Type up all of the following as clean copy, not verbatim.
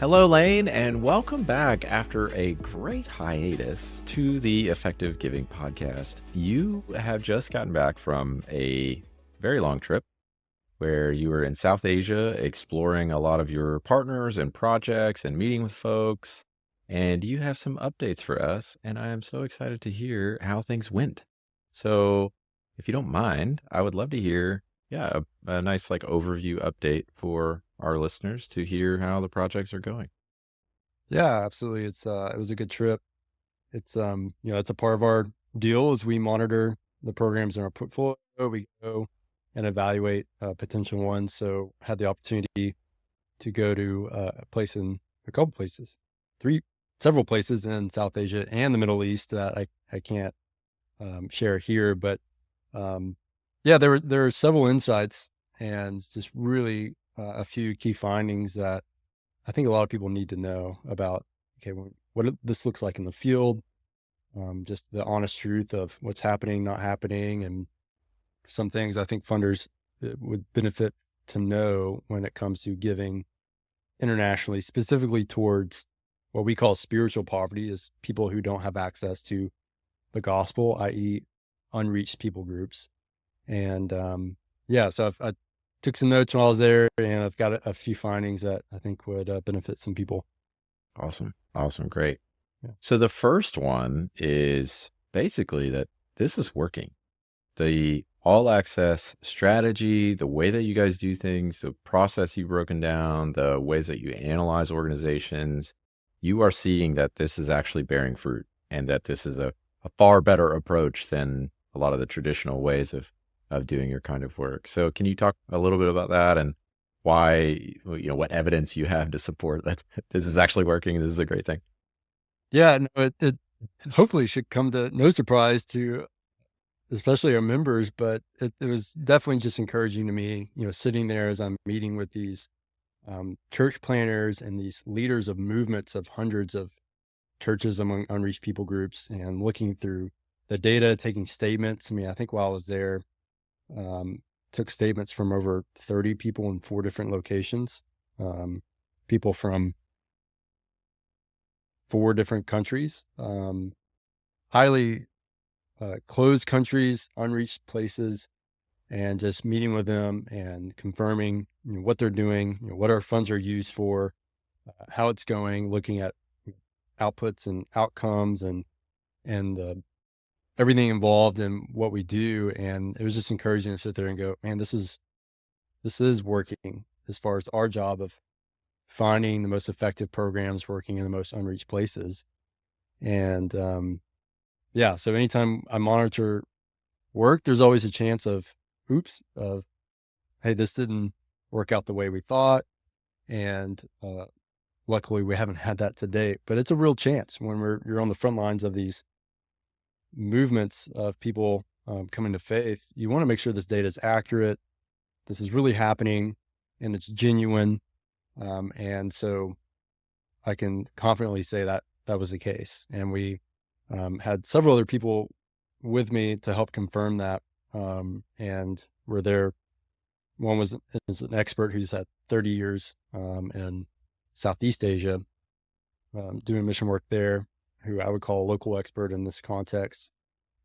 Hello, Lane, and welcome back after a great hiatus to the Effective Giving podcast. You have just gotten back from a very long trip where you were in South Asia exploring a lot of your partners and projects and meeting with folks, and you have some updates for us, and I am so excited to hear how things went. So if you don't mind, I would love to hear, a nice overview update for our listeners to hear how the projects are going. Yeah, absolutely. It was a good trip. It's it's a part of our deal as we monitor the programs in our portfolio. We go and evaluate potential ones. So had the opportunity to go to a couple places, several places in South Asia and the Middle East that I can't share here, but there are several insights and just really a few key findings that I think a lot of people need to know about, this looks like in the field, just the honest truth of what's happening, not happening, and some things I think funders would benefit to know when it comes to giving internationally, specifically towards what we call spiritual poverty, is people who don't have access to the gospel, i.e. unreached people groups. And so I took some notes while I was there, and I've got a few findings that I think would benefit some people. Awesome. Great. Yeah. So the first one is basically that this is working. The all access strategy, the way that you guys do things, the process you've broken down, the ways that you analyze organizations, you are seeing that this is actually bearing fruit and that this is a far better approach than a lot of the traditional ways of doing your kind of work. So can you talk a little bit about that and why, what evidence you have to support that this is actually working and this is a great thing? Yeah, no, it hopefully should come to no surprise to especially our members, but it was definitely just encouraging to me, sitting there as I'm meeting with these church planners and these leaders of movements of hundreds of churches among unreached people groups, and looking through the data, taking statements. I mean, I think while I was there, took statements from over 30 people in 4 different locations, people from 4 different countries, highly closed countries, unreached places, and just meeting with them and confirming what they're doing, what our funds are used for, how it's going, looking at outputs and outcomes and everything involved in what we do. And it was just encouraging to sit there and go, man, this is working as far as our job of finding the most effective programs working in the most unreached places. And so anytime I monitor work, there's always a chance of hey, this didn't work out the way we thought. And luckily we haven't had that to date, but it's a real chance when you're on the front lines of these movements of people coming to faith. You want to make sure this data is accurate, this is really happening, and it's genuine. And so I can confidently say that that was the case. And we had several other people with me to help confirm that. And we're there. One is an expert who's had 30 years in Southeast Asia doing mission work there, who I would call a local expert in this context.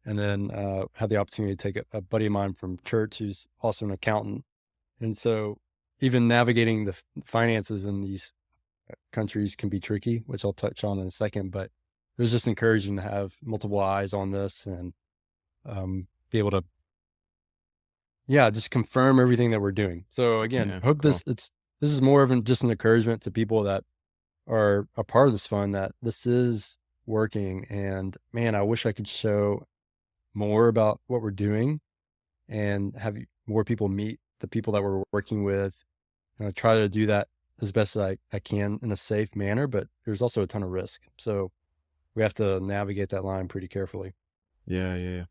And then had the opportunity to take a buddy of mine from church who's also an accountant. And so even navigating the finances in these countries can be tricky, which I'll touch on in a second, but it was just encouraging to have multiple eyes on this and be able to, just confirm everything that we're doing. So again, I hope cool. this is more of just an encouragement to people that are a part of this fund, that this is working. And man, I wish I could show more about what we're doing and have more people meet the people that we're working with. Try to do that as best as I can in a safe manner, but there's also a ton of risk. So we have to navigate that line pretty carefully. Yeah.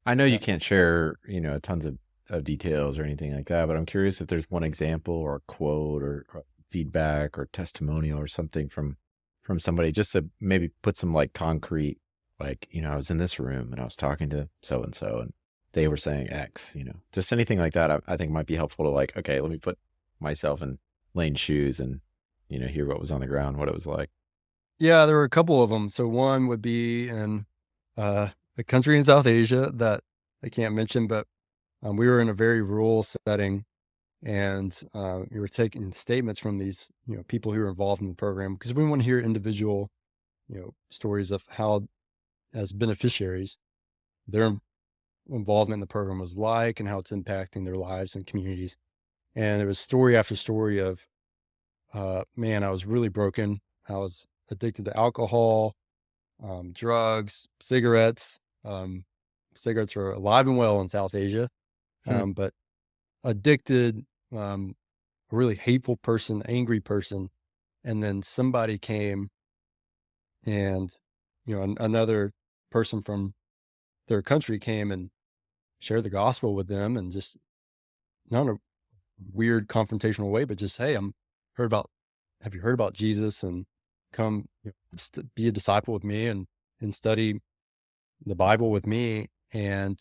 I know Yeah. you can't share, tons of details or anything like that, but I'm curious if there's one example or a quote or feedback or testimonial or something from somebody, just to maybe put some concrete, I was in this room and I was talking to so-and-so and they were saying X, just anything like that. I think might be helpful to okay, let me put myself in Lane's shoes and hear what was on the ground, what it was like. Yeah, there were a couple of them. So one would be in a country in South Asia that I can't mention, but we were in a very rural setting, and we were taking statements from these people who were involved in the program because we want to hear individual stories of how, as beneficiaries, their involvement in the program was like and how it's impacting their lives and communities. And it was story after story of, man, I was really broken. I was addicted to alcohol, drugs, cigarettes. Cigarettes are alive and well in South Asia, Hmm. but addicted, a really hateful person, angry person. And then somebody came and, another person from their country came and shared the gospel with them, and just not in a weird confrontational way, but just, hey, heard about, have you heard about Jesus? And come be a disciple with me and study the Bible with me. And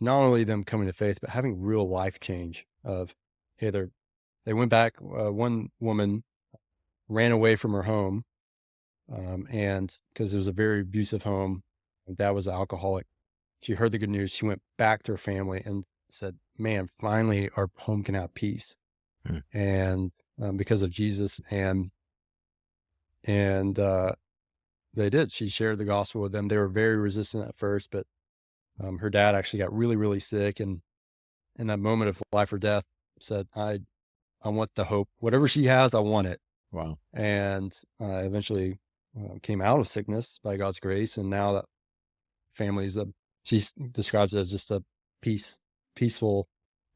not only them coming to faith, but having real life change of, hey, they went back. One woman ran away from her home, and because it was a very abusive home, her dad was an alcoholic. She heard the good news. She went back to her family and said, man, finally our home can have peace. Hmm. And because of Jesus, and they did. She shared the gospel with them. They were very resistant at first, but her dad actually got really, really sick, and in that moment of life or death, said, I want the hope. Whatever she has, I want it. Wow. And eventually came out of sickness by God's grace. And now that family's describes it as just a peaceful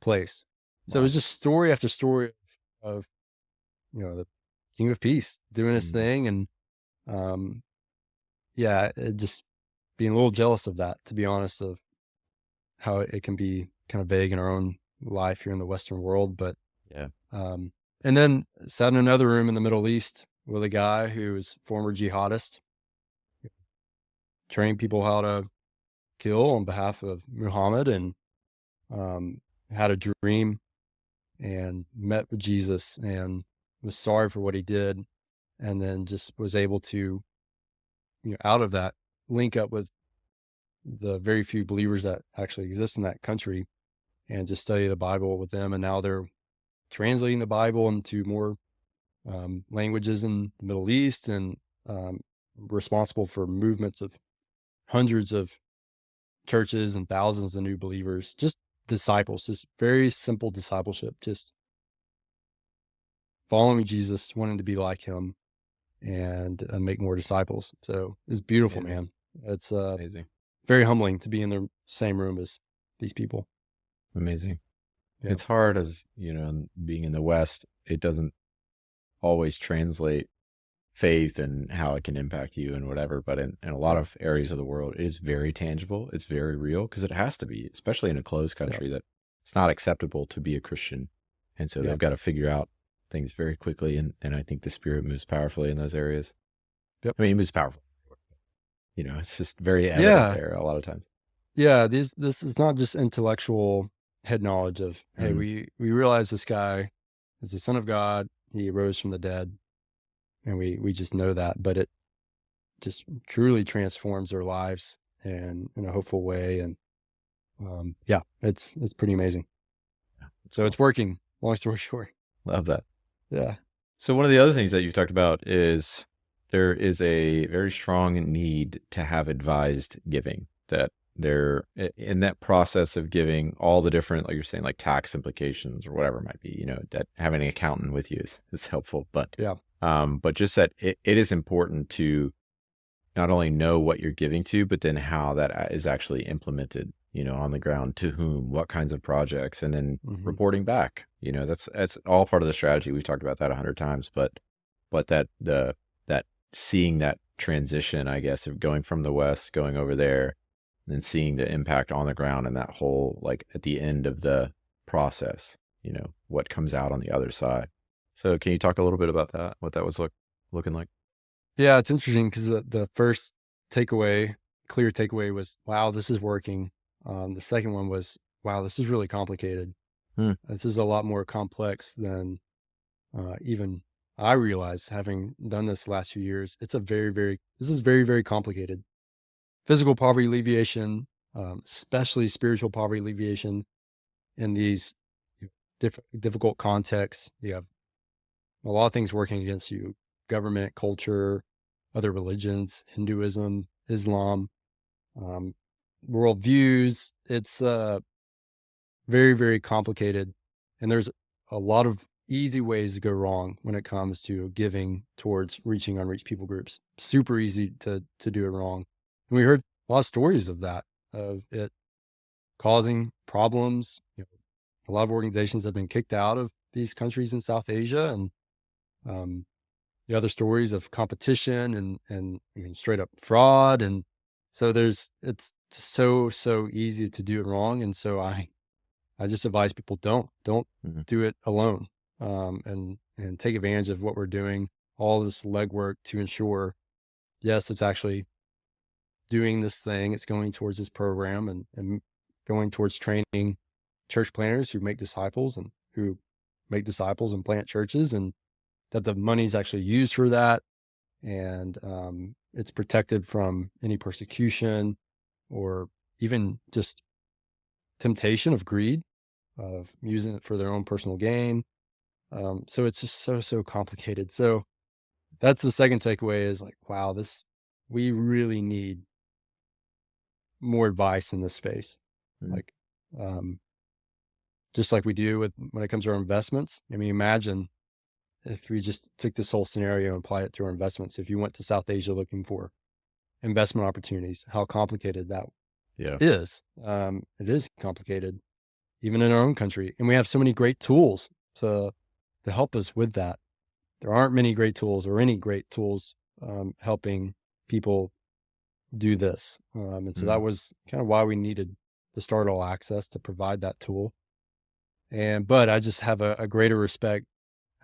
place. So it Wow. was just story after story of the King of Peace doing his Mm. thing. And yeah, just being a little jealous of that, to be honest, of how it can be kind of vague in our own life here in the Western world. But Yeah. and then sat in another room in the Middle East with a guy who was former jihadist, trained people how to kill on behalf of Muhammad, and um, had a dream and met with Jesus and was sorry for what he did, and then just was able to, out of that, link up with the very few believers that actually exist in that country and just study the Bible with them. And now they're translating the Bible into more languages in the Middle East, and responsible for movements of hundreds of churches and thousands of new believers, just disciples, just very simple discipleship, just following Jesus, wanting to be like him, and make more disciples. So it's beautiful, Amazing. man. It's Amazing. very humbling to be in the same room as these people. Amazing. Yeah. It's hard as, being in the West, it doesn't always translate faith and how it can impact you and whatever. But in a lot Yeah. of areas of the world, it is very tangible. It's very real because it has to be, especially in a closed Yeah. country that it's not acceptable to be a Christian. And so Yeah. they've got to figure out things very quickly. And I think the Spirit moves powerfully in those areas. Yep. I mean, it moves powerful. It's just very evident Yeah. there a lot of times. Yeah. This is not just intellectual head knowledge of, hey, Mm. we realize this guy is the Son of God. He rose from the dead, and we just know that, but it just truly transforms their lives and in a hopeful way. And yeah, it's pretty amazing. Yeah, So it's working. Long story short. love that. Yeah. So one of the other things that you've talked about is there is a very strong need to have advised giving, that there in that process of giving, all the different, like you're saying, like tax implications or whatever it might be, that having an accountant with you is helpful, but Yeah. but just that it is important to not only know what you're giving to, but then how that is actually implemented, on the ground, to whom, what kinds of projects, and then Hmm. reporting back. That's all part of the strategy. We've talked about that 100 times, but that seeing that transition, I guess, of going from the West, going over there, and then seeing the impact on the ground, and that whole, like, at the end of the process, what comes out on the other side. So can you talk a little bit about that, what that was looking like? Yeah. It's interesting because the first clear takeaway was, wow, this is working. The second one was, wow, this is really complicated. Hmm. This is a lot more complex than even I realized, having done this the last few years, this is very, very complicated. Physical poverty alleviation, especially spiritual poverty alleviation in these difficult contexts. You have a lot of things working against you: government, culture, other religions, Hinduism, Islam, um, worldviews. It's very, very complicated. And there's a lot of easy ways to go wrong when it comes to giving towards reaching unreached people groups. Super easy to do it wrong. And we heard a lot of stories of that, of it causing problems. A lot of organizations have been kicked out of these countries in South Asia, and the other stories of competition and I mean, straight up fraud. And so it's so easy to do it wrong. And so I just advise people don't Mhm. do it alone, and take advantage of what we're doing, all this legwork to ensure, yes, it's actually doing this thing. It's going towards this program and going towards training church planners who make disciples and plant churches, and that the money's actually used for that. And it's protected from any persecution or even just temptation of greed, of using it for their own personal gain. So it's just so complicated. So that's the second takeaway, is like, wow, we really need more advice in this space. Mhm. Like, just like we do when it comes to our investments. I mean, imagine if we just took this whole scenario and apply it to our investments. If you went to South Asia looking for investment opportunities, how complicated that Yeah. is. It is complicated, even in our own country. And we have so many great tools to help us with that. There aren't many great tools, or any great tools, helping people do this. And so that Mm. was kind of why we needed the Start All Access to provide that tool. But I just have a greater respect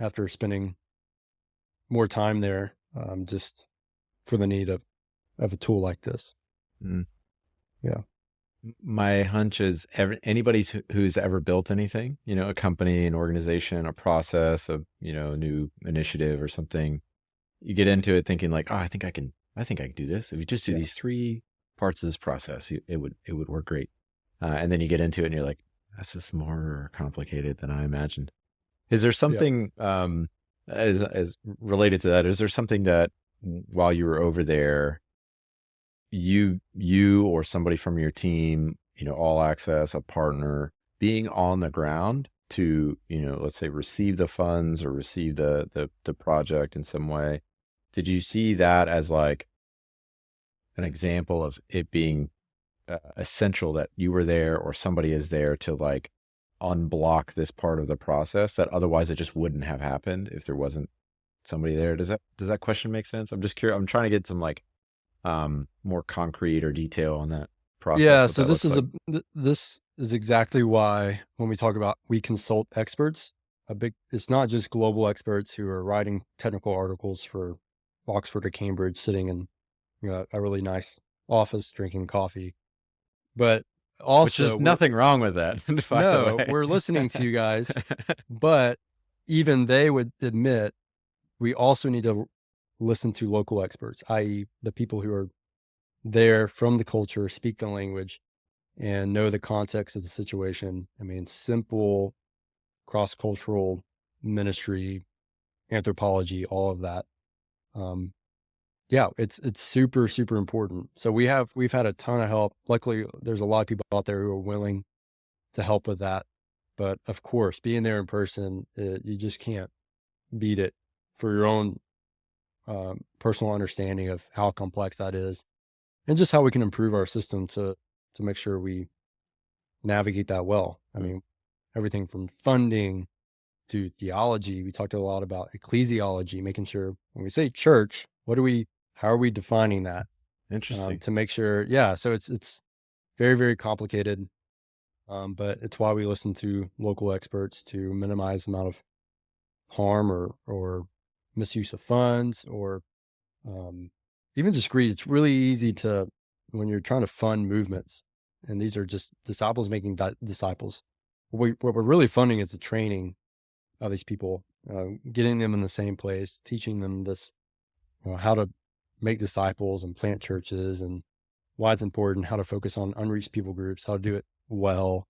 after spending more time there, just for the need of a tool like this. Mm. Yeah. My hunch is anybody who's ever built anything, a company, an organization, a process, a new initiative or something, you get into it thinking like, oh, I think I can do this. If you just do Yeah. these 3 parts of this process, it would work great. And then you get into it and you're like, this is more complicated than I imagined. Is there Yeah. something, as related to that, is there something that while you were over there, you or somebody from your team, all access, a partner, being on the ground to, let's say receive the funds or receive the project in some way, did you see that as like an example of it being essential that you were there or somebody is there to like unblock this part of the process that otherwise it just wouldn't have happened if there wasn't somebody there? Does that question make sense? I'm just curious. I'm trying to get some like more concrete or detail on that process, Yeah. what So that looks like. this is exactly why, when we talk about, we consult experts, it's not just global experts who are writing technical articles for Oxford or Cambridge, sitting in, a really nice office drinking coffee, but Which also is nothing wrong with that, by the no, way. we're listening to you guys, but even they would admit we also need to listen to local experts, i.e., the people who are there from the culture, speak the language, and know the context of the situation. I mean, simple cross cultural ministry, anthropology, all of that. Um, yeah, it's super important. So we've had a ton of help. Luckily, there's a lot of people out there who are willing to help with that. But of course, being there in person, you just can't beat it for your own personal understanding of how complex that is, and just how we can improve our system to make sure we navigate that well. I Mm, mean, everything from funding to theology. We talked a lot about ecclesiology, making sure when we say church, how are we defining that, interesting. to make sure? Yeah. So it's very, very complicated. But it's why we listen to local experts to minimize the amount of harm or misuse of funds, or um, even just greed. It's really easy to, when you're trying to fund movements, and these are just disciples making disciples. What we're really funding is the training of these people, getting them in the same place, teaching them this, how to make disciples and plant churches and why it's important, how to focus on unreached people groups, how to do it well,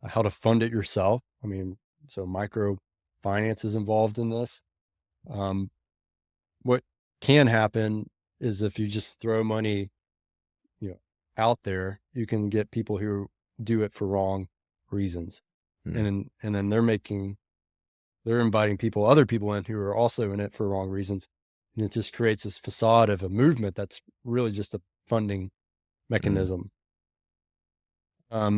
how to fund it yourself. I mean, so microfinance is involved in this. What can happen is if you just throw money, out there, you can get people who do it for wrong reasons. And then they're inviting other people in who are also in it for wrong reasons. And it just creates this facade of a movement that's really just a funding mechanism.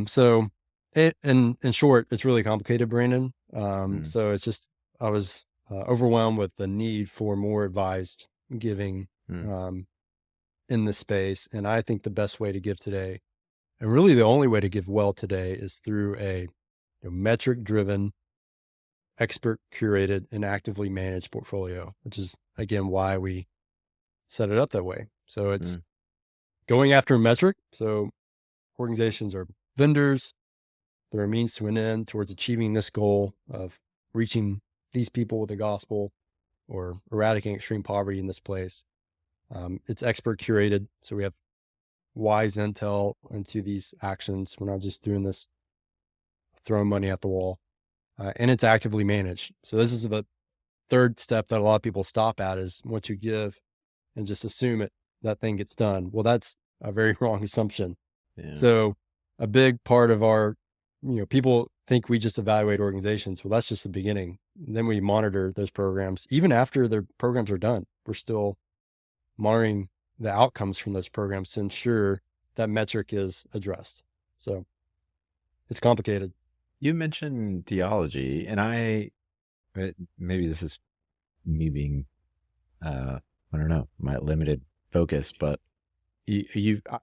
So in short, it's really complicated, Brandon. So it's just, I was overwhelmed with the need for more advised giving in this space. And I think the best way to give today, and really the only way to give well today, is through a metric driven, expert curated, and actively managed portfolio, which is again why we set it up that way. So it's going after a metric. So organizations are vendors. They're a means to an end towards achieving this goal of reaching these people with the gospel or eradicating extreme poverty in this place. It's expert curated. So we have wise intel into these actions. We're not just doing this, throwing money at the wall. And it's actively managed. So this is the third step that a lot of people stop at, is once you give and just assume that thing gets done. Well, that's a very wrong assumption. Yeah. So a big part of our, people think we just evaluate organizations. Well, that's just the beginning. And then we monitor those programs. Even after their programs are done, we're still monitoring the outcomes from those programs to ensure that metric is addressed. So it's complicated. You mentioned theology, and maybe this is me being, I don't know, my limited focus, but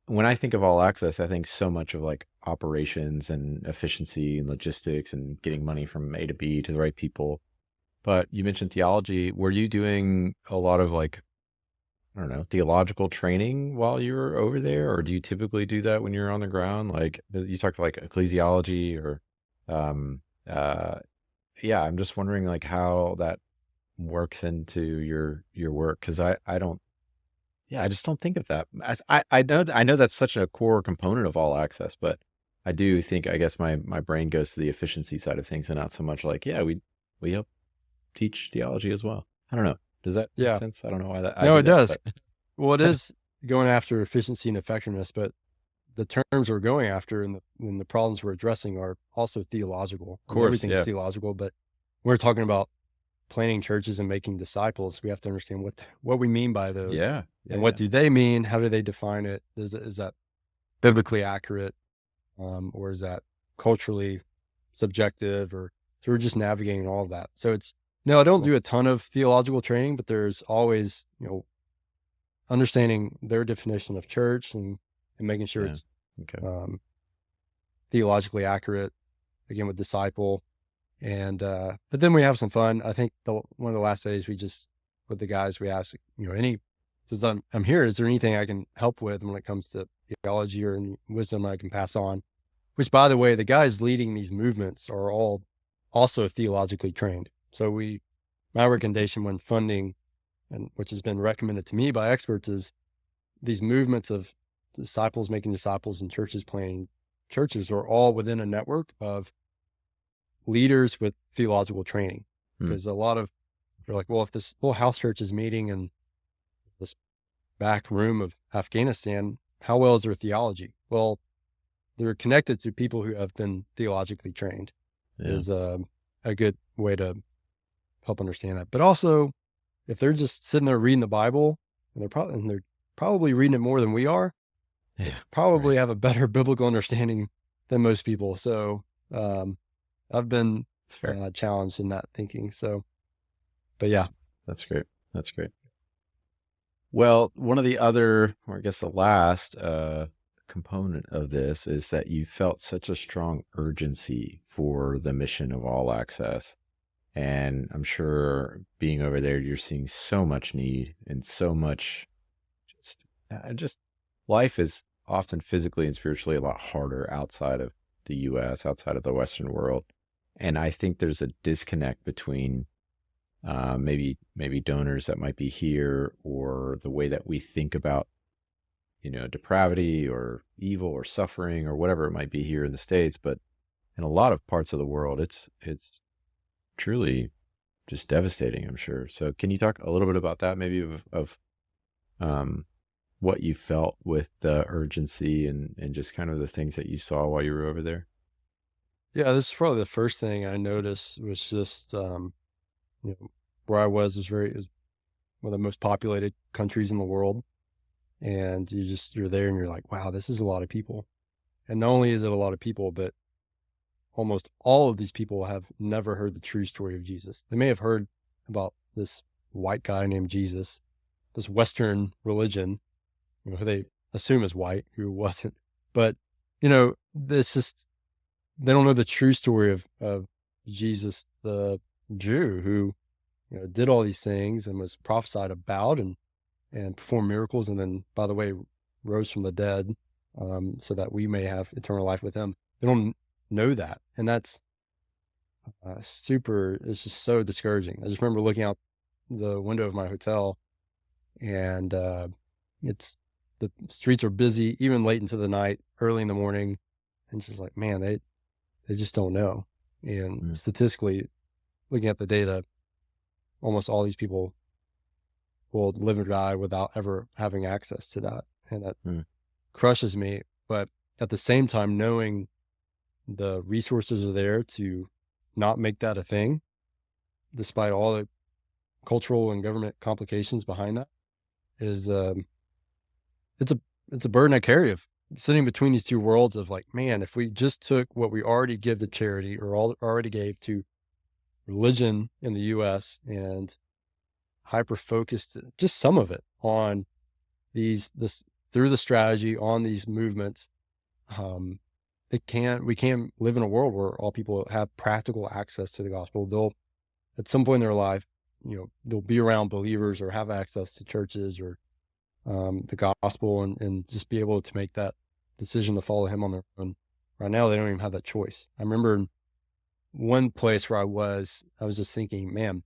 when I think of all access, I think so much of like operations and efficiency and logistics and getting money from A to B to the right people. But you mentioned theology. Were you doing a lot of like, I don't know, theological training while you were over there? Or do you typically do that when you're on the ground? Like you talked like ecclesiology or, yeah, I'm just wondering like how that works into your work. Cause I just don't think of that. As I know that's such a core component of all access, but I do think, I guess my brain goes to the efficiency side of things and not so much like, we help teach theology as well. I don't know. Does that make sense? I don't know why that. No, it does. Well, it is going after efficiency and effectiveness, but the terms we're going after and the problems we're addressing are also theological. Of course, everything's theological, but we're talking about planting churches and making disciples. We have to understand what we mean by those. And what do they mean? How do they define it? Is that biblically accurate? Or is that culturally subjective? So we're just navigating all of that. So I don't do a ton of theological training, but there's always, understanding their definition of church and making sure it's theologically accurate, again, with disciple. And, but then we have some fun. I think one of the last days with the guys, we asked, since I'm here, is there anything I can help with when it comes to theology or any wisdom I can pass on? Which, by the way, the guys leading these movements are all also theologically trained. So my recommendation when funding, and which has been recommended to me by experts, is these movements of disciples making disciples and churches planting churches are all within a network of leaders with theological training. Because a lot of, they're like, well, if this little house church is meeting in this back room of Afghanistan, how well is their theology? Well, they're connected to people who have been theologically trained is a good way to help understand that. But also, if they're just sitting there reading the Bible, and they're probably reading it more than we are, probably have a better biblical understanding than most people. So I've been challenged in that thinking. So, but yeah. That's great. That's great. Well, one of the other, or I guess the last component of this is that you felt such a strong urgency for the mission of all access. And I'm sure being over there, you're seeing so much need and so much just life is often physically and spiritually a lot harder outside of the US, outside of the Western world. And I think there's a disconnect between maybe donors that might be here, or the way that we think about, depravity or evil or suffering or whatever it might be here in the States. But in a lot of parts of the world, it's truly just devastating, I'm sure. So can you talk a little bit about that, maybe of um, what you felt with the urgency and just kind of the things that you saw while you were over there? Yeah, this is probably the first thing I noticed was just, you know, where I was it was one of the most populated countries in the world. And you're there and you're like, wow, this is a lot of people. And not only is it a lot of people, but almost all of these people have never heard the true story of Jesus. They may have heard about this white guy named Jesus, this Western religion, who they assume is white, who wasn't. But, this just, they don't know the true story of Jesus, the Jew who, did all these things and was prophesied about and performed miracles. And then, by the way, rose from the dead, so that we may have eternal life with him. They don't know that. And that's it's just so discouraging. I just remember looking out the window of my hotel, and it's the streets are busy, even late into the night, early in the morning. And it's just like, man, they just don't know. And Mm, statistically, looking at the data, almost all these people will live or die without ever having access to that. And that mm, crushes me. But at the same time, knowing the resources are there to not make that a thing, despite all the cultural and government complications behind that, is it's a it's a burden I carry of sitting between these two worlds of like, man, if we just took what we already give to charity or already gave to religion in the U.S. and hyper focused just some of it on this through the strategy on these movements, um, we can live in a world where all people have practical access to the gospel. They'll at some point in their life, they'll be around believers or have access to churches or the gospel and just be able to make that decision to follow him on their own. Right now, they don't even have that choice. I remember in one place where I was just thinking, man,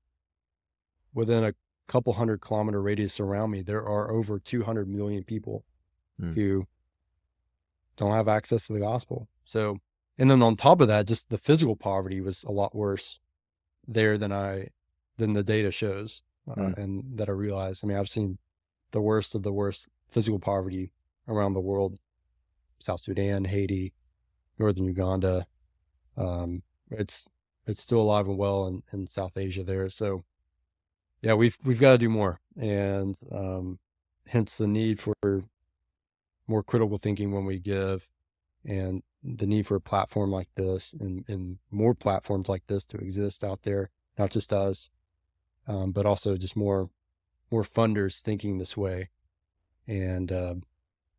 within a couple 100-kilometer radius around me, there are over 200 million people mm, who don't have access to the gospel. So, and then on top of that, just the physical poverty was a lot worse there than the data shows, mm. and that I realized. I mean, I've seen the worst of the worst physical poverty around the world: South Sudan, Haiti, northern Uganda. Um, it's still alive and well in South Asia there. So yeah, we've got to do more, and hence the need for more critical thinking when we give, and the need for a platform like this and more platforms like this to exist out there, not just us, but also just more funders thinking this way. And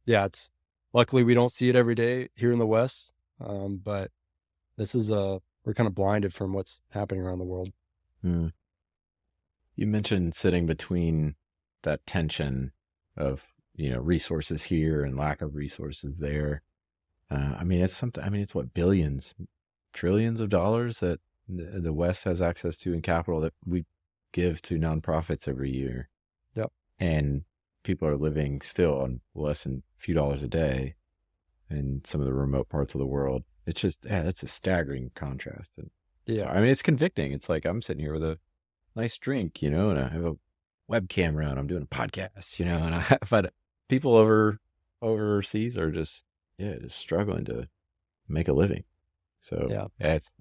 yeah, it's luckily we don't see it every day here in the West, but this is we're kind of blinded from what's happening around the world. Mm. You mentioned sitting between that tension of, resources here and lack of resources there. I mean, it's something. I mean, it's what, billions, trillions of dollars that the West has access to in capital that we give to nonprofits every year, Yep. and people are living still on less than a few dollars a day in some of the remote parts of the world. It's just, yeah, that's a staggering contrast. And so, Yeah. I mean, it's convicting. It's like I'm sitting here with a nice drink, and I have a webcam around. I'm doing a podcast, and but people overseas are just, yeah, just struggling to make a living. So Yeah. yeah, it's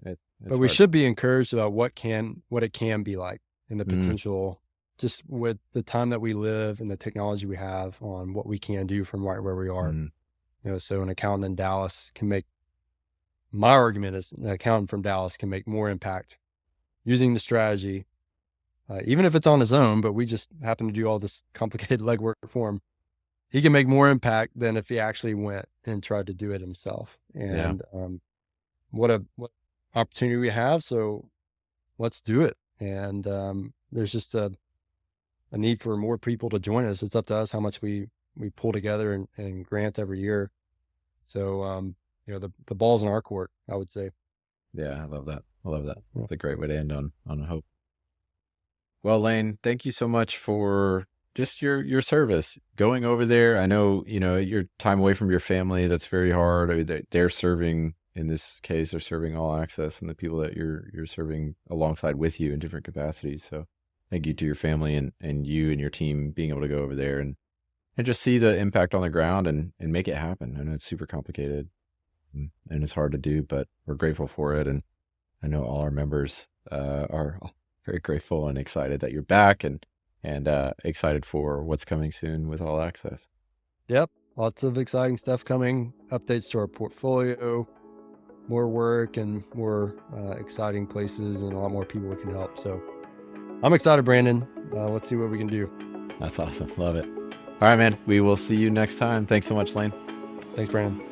But we hard. should be encouraged about what it can be like, and the Mm, potential, just with the time that we live and the technology we have, on what we can do from right where we are. mm, So an accountant in Dallas can make, my argument is an accountant from Dallas can make more impact using the strategy, even if it's on his own, but we just happen to do all this complicated legwork for him. He can make more impact than if he actually went and tried to do it himself. yeah, And what opportunity we have. So let's do it. And there's just a need for more people to join us. It's up to us how much we pull together and grant every year. So the ball's in our court, I would say. yeah. I love that. I love that. Yeah. It's a great way to end on a hope. Well, Lane, thank you so much for just your service going over there. I know, your time away from your family, that's very hard. I mean, they're serving, in this case, they're serving All Access and the people that you're serving alongside with you in different capacities. So thank you to your family and you and your team being able to go over there and just see the impact on the ground and make it happen. I know it's super complicated and it's hard to do, but we're grateful for it. And I know all our members are very grateful and excited that you're back and excited for what's coming soon with All Access. Yep. Lots of exciting stuff coming, updates to our portfolio, more work and more exciting places and a lot more people we can help. So I'm excited, Brandon. Let's see what we can do. That's awesome. Love it. All right, man. We will see you next time. Thanks so much, Lane. Thanks, Brandon.